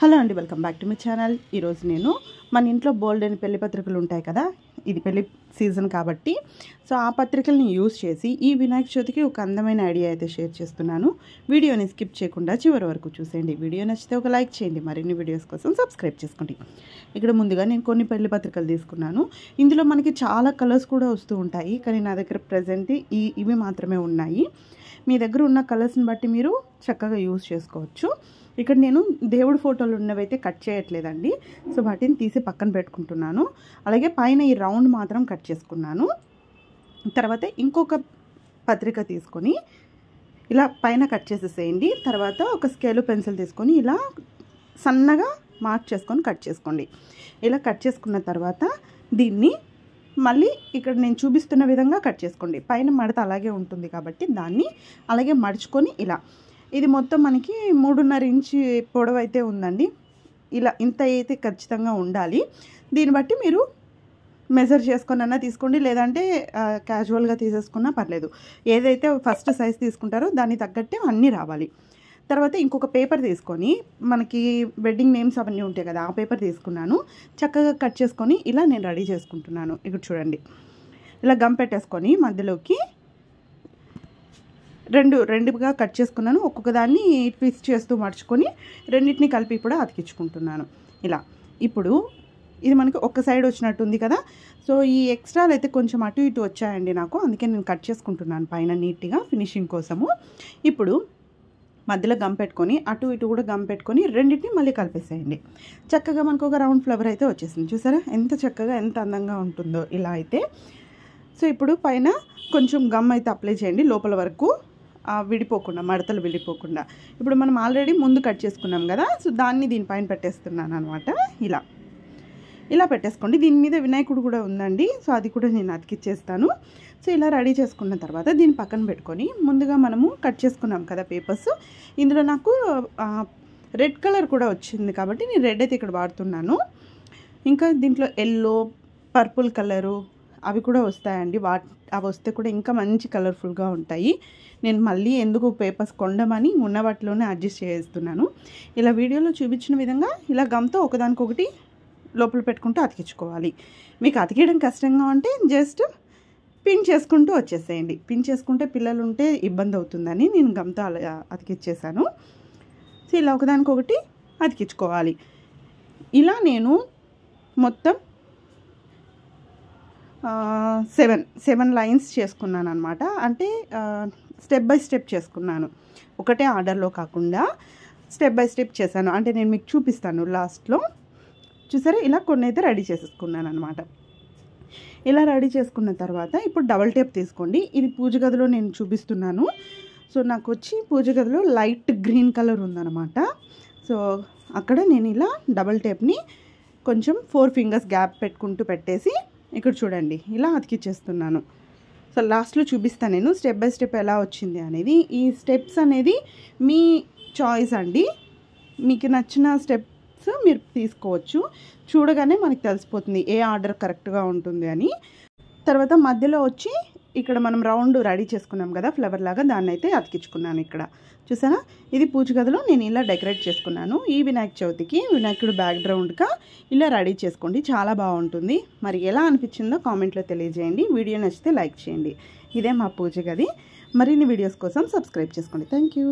Hello అండి, welcome back to my channel. ఈరోజు నేను మన ఇంట్లో బోల్డ్ అని పెళ్లి పత్రికలు ఉంటాయి కదా, ఇది పెళ్లి సీజన్ కాబట్టి సో ఆ పత్రికల్ని యూజ్ చేసి ఈ వినాయక చవితికి ఒక అందమైన ఐడియా అయితే షేర్ చేస్తున్నాను. వీడియోని స్కిప్ చేయకుండా చివరి వరకు చూసేయండి. వీడియో నచ్చితే ఒక లైక్ చేయండి. మరిన్ని వీడియోస్ కోసం సబ్స్క్రైబ్ చేసుకోండి. ఇక్కడ ముందుగా నేను కొన్ని పెళ్లి పత్రికలు తీసుకున్నాను. ఇందులో మనకి చాలా కలర్స్ కూడా వస్తూ ఉంటాయి, కానీ నా దగ్గర ప్రజెంట్ ఇవి మాత్రమే ఉన్నాయి. మీ దగ్గర ఉన్న కలర్స్ని బట్టి మీరు చక్కగా యూజ్ చేసుకోవచ్చు. ఇక్కడ నేను దేవుడి ఫోటోలు ఉన్నవైతే కట్ చేయట్లేదండి, సో వాటిని తీసి పక్కన పెట్టుకుంటున్నాను. అలాగే పైన ఈ రౌండ్ మాత్రం కట్ చేసుకున్నాను. తర్వాత ఇంకొక పత్రిక తీసుకొని ఇలా పైన కట్ చేసేసేయండి. తర్వాత ఒక స్కేలు పెన్సిల్ తీసుకొని ఇలా సన్నగా మార్క్ చేసుకొని కట్ చేసుకోండి. ఇలా కట్ చేసుకున్న తర్వాత దీన్ని మళ్ళీ ఇక్కడ నేను చూపిస్తున్న విధంగా కట్ చేసుకోండి. పైన మడత అలాగే ఉంటుంది కాబట్టి దాన్ని అలాగే మడుచుకొని ఇలా, ఇది మొత్తం మనకి 3.5 ఇంచు పొడవు అయితే ఉందండి. ఇలా ఇంత అయితే ఖచ్చితంగా ఉండాలి. దీన్ని బట్టి మీరు మెజర్ చేసుకొని తీసుకోండి, లేదంటే క్యాజువల్గా తీసేసుకున్నా పర్లేదు. ఏదైతే ఫస్ట్ సైజ్ తీసుకుంటారో దాన్ని తగ్గట్టే అన్నీ రావాలి. తర్వాత ఇంకొక పేపర్ తీసుకొని, మనకి వెడ్డింగ్ నేమ్స్ అవన్నీ ఉంటాయి కదా, ఆ పేపర్ తీసుకున్నాను. చక్కగా కట్ చేసుకొని ఇలా నేను రెడీ చేసుకుంటున్నాను. ఇక్కడ చూడండి, ఇలా గమ్ పెట్టేసుకొని మధ్యలోకి రెండుగా కట్ చేసుకున్నాను. ఒక్కొక్క దాన్ని ట్విస్ట్ చేస్తూ మడుచుకొని రెండింటిని కలిపి కూడా అతికించుకుంటున్నాను. ఇలా ఇప్పుడు ఇది మనకి ఒక సైడ్ వచ్చినట్టుంది కదా, సో ఈ ఎక్స్ట్రాలు అయితే కొంచెం అటు ఇటు వచ్చాయండి నాకు, అందుకే నేను కట్ చేసుకుంటున్నాను పైన నీట్గా ఫినిషింగ్ కోసము. ఇప్పుడు మధ్యలో గమ్ పెట్టుకొని అటు ఇటు కూడా గమ్ పెట్టుకొని రెండింటిని మళ్ళీ కలిపేసేయండి. చక్కగా మనకు ఒక రౌండ్ ఫ్లవర్ అయితే వచ్చేసింది. చూసారా ఎంత చక్కగా ఎంత అందంగా ఉంటుందో ఇలా అయితే. సో ఇప్పుడు పైన కొంచెం గమ్ అయితే అప్లై చేయండి లోపల వరకు, విడిపోకుండా, మడతలు విడిపోకుండా. ఇప్పుడు మనం ఆల్రెడీ ముందు కట్ చేసుకున్నాం కదా, సో దాన్ని దీనిపైన పెట్టేస్తున్నాను అనమాట. ఇలా పెట్టేసుకోండి. దీని మీద వినాయకుడు కూడా ఉందండి, సో అది కూడా నేను అతికిచ్చేస్తాను. సో ఇలా రెడీ చేసుకున్న తర్వాత దీన్ని పక్కన పెట్టుకొని ముందుగా మనము కట్ చేసుకున్నాం కదా పేపర్స్, ఇందులో నాకు రెడ్ కలర్ కూడా వచ్చింది కాబట్టి నేను రెడ్ అయితే ఇక్కడ వాడుతున్నాను. ఇంకా దీంట్లో ఎల్లో, పర్పుల్ కలరు అవి కూడా వస్తాయండి. అవి వస్తే కూడా ఇంకా మంచి కలర్ఫుల్గా ఉంటాయి. నేను మళ్ళీ ఎందుకు పేపర్స్ కొండమని ఉన్న వాటిలోనే అడ్జస్ట్ చేస్తున్నాను. ఇలా వీడియోలో చూపించిన విధంగా ఇలా గమ్తో ఒకదానికొకటి లోపల పెట్టుకుంటూ అతికించుకోవాలి. మీకు అతికేయడం కష్టంగా ఉంటే జస్ట్ పిన్ చేసుకుంటూ వచ్చేసేయండి. పిన్ చేసుకుంటే పిల్లలు ఉంటే ఇబ్బంది అవుతుందని నేను గమ్తో అలా అతికిచ్చేసాను. సో ఇలా ఒకదానికొకటి అతికించుకోవాలి. ఇలా నేను మొత్తం 7 లైన్స్ చేసుకున్నాను అనమాట. అంటే స్టెప్ బై స్టెప్ చేసుకున్నాను, ఒకటే ఆర్డర్లో కాకుండా స్టెప్ బై స్టెప్ చేశాను. అంటే నేను మీకు చూపిస్తాను లాస్ట్లో. చూసారా, ఇలా కొన్ని అయితే రెడీ చేసేసుకున్నాను అనమాట. ఇలా రెడీ చేసుకున్న తర్వాత ఇప్పుడు డబల్ టేప్ తీసుకోండి. ఇది పూజ గదిలో నేను చూపిస్తున్నాను. సో నాకు వచ్చి పూజ గదిలో లైట్ గ్రీన్ కలర్ ఉందన్నమాట. సో అక్కడ నేను ఇలా డబల్ టేప్ని కొంచెం 4 ఫింగర్స్ గ్యాప్ పెట్టుకుంటూ పెట్టేసి ఇక్కడ చూడండి ఇలా అతికిచ్చేస్తున్నాను. సో లాస్ట్లో చూపిస్తాను నేను స్టెప్ బై స్టెప్ ఎలా వచ్చింది అనేది. ఈ స్టెప్స్ అనేది మీ చాయిస్ అండి, మీకు నచ్చిన స్టెప్స్ మీరు తీసుకోవచ్చు. చూడగానే మనకి తెలిసిపోతుంది ఏ ఆర్డర్ కరెక్ట్గా ఉంటుంది అని. తర్వాత మధ్యలో వచ్చి ఇక్కడ మనం రౌండ్ రెడీ చేసుకున్నాం కదా ఫ్లవర్ లాగా, దాన్ని అయితే అతికించుకున్నాను. ఇక్కడ చూసారా, ఇది పూజ గదిలో నేను ఇలా డెకరేట్ చేసుకున్నాను. ఈ వినాయక చవితికి వినాయకుడు బ్యాక్గ్రౌండ్గా ఇలా రెడీ చేసుకోండి, చాలా బాగుంటుంది. మరి ఎలా అనిపించిందో కామెంట్లో తెలియజేయండి. వీడియో నచ్చితే లైక్ చేయండి. ఇదే మా పూజ గది. మరిన్ని వీడియోస్ కోసం సబ్స్క్రైబ్ చేసుకోండి. Thank you.